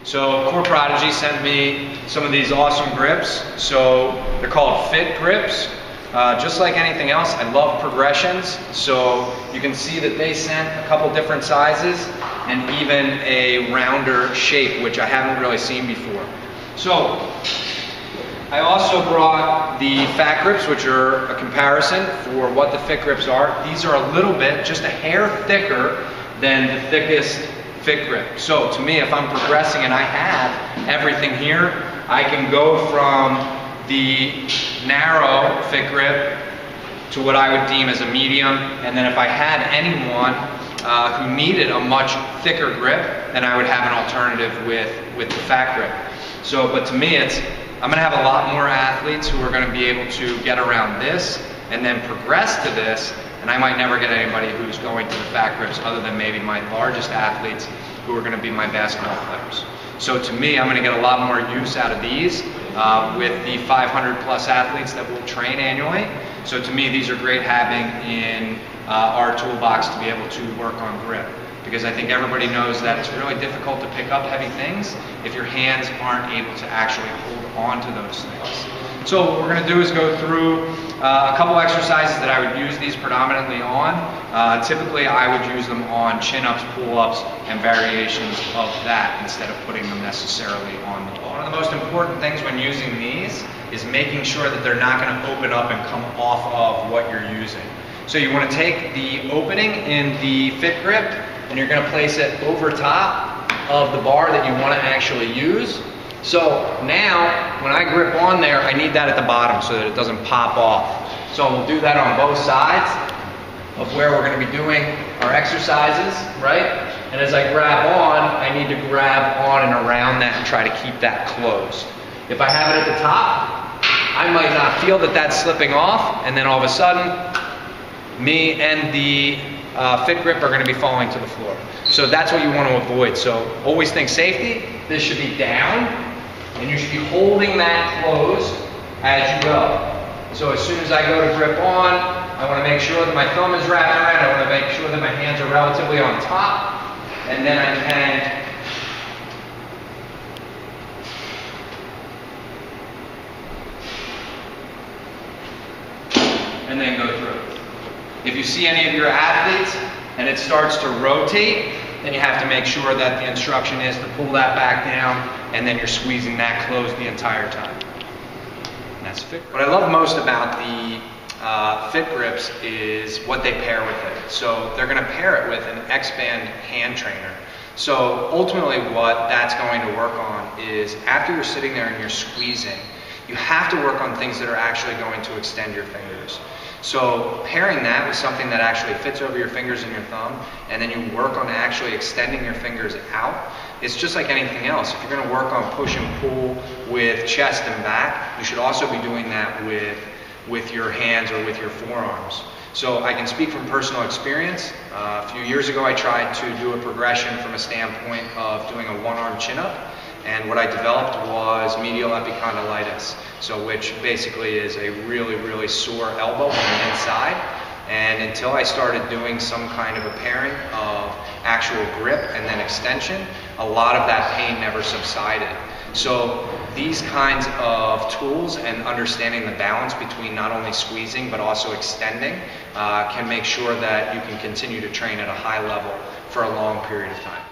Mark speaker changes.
Speaker 1: So Prodigy sent me some of these awesome grips. So they're called Fit grips. Just like anything else, I love progressions. So you can see that they sent a couple different sizes and even a rounder shape, which I haven't really seen before. So I also brought the fat grips, which are a comparison for what the fit grips are. These are a little bit, just a hair thicker than the thickest fit grip. So to me, if I'm progressing and I have everything here, I can go from the narrow fit grip to what I would deem as a medium, and then if I had anyone who needed a much thicker grip, then I would have an alternative with the fat grip. So, but to me, I'm going to have a lot more athletes who are going to be able to get around this and then progress to this, and I might never get anybody who's going to the fat grips other than maybe my largest athletes who are going to be my basketball players. So to me, I'm going to get a lot more use out of these with the 500 plus athletes that we'll train annually. So to me, these are great having in our toolbox to be able to work on grip, because I think everybody knows that it's really difficult to pick up heavy things if your hands aren't able to actually hold on to those things. So what we're going to do is go through a couple exercises that I would use these predominantly on. Typically I would use them on chin-ups, pull-ups, and variations of that instead of putting them necessarily on the bar. One of the most important things when using these is making sure that they're not going to open up and come off of what you're using. So you want to take the opening in the fit grip and you're going to place it over top of the bar that you want to actually use. So now, when I grip on there, I need that at the bottom so that it doesn't pop off. So we'll do that on both sides of where we're going to be doing our exercises, right? And as I grab on, I need to grab on and around that and try to keep that closed. If I have it at the top, I might not feel that that's slipping off, and then all of a sudden, me and the fit grip are going to be falling to the floor. So that's what you want to avoid. So always think safety. This should be down, and you should be holding that closed as you go. So as soon as I go to grip on, I want to make sure that my thumb is wrapped around. I want to make sure that my hands are relatively on top, and then I can and then go through. If you see any of your athletes and it starts to rotate, then you have to make sure that the instruction is to pull that back down, and then you're squeezing that closed the entire time. And that's fit. What I love most about the fit grips is what they pair with it. So they're going to pair it with an X-band hand trainer. So ultimately what that's going to work on is after you're sitting there and you're squeezing, you have to work on things that are actually going to extend your fingers. So pairing that with something that actually fits over your fingers and your thumb, and then you work on actually extending your fingers out, it's just like anything else. If you're going to work on push and pull with chest and back, you should also be doing that with your hands or with your forearms. So I can speak from personal experience. A few years ago I tried to do a progression from a standpoint of doing a one-arm chin-up. And what I developed was medial epicondylitis, so which basically is a really, really sore elbow on the inside. And until I started doing some kind of a pairing of actual grip and then extension, a lot of that pain never subsided. So these kinds of tools and understanding the balance between not only squeezing but also extending can make sure that you can continue to train at a high level for a long period of time.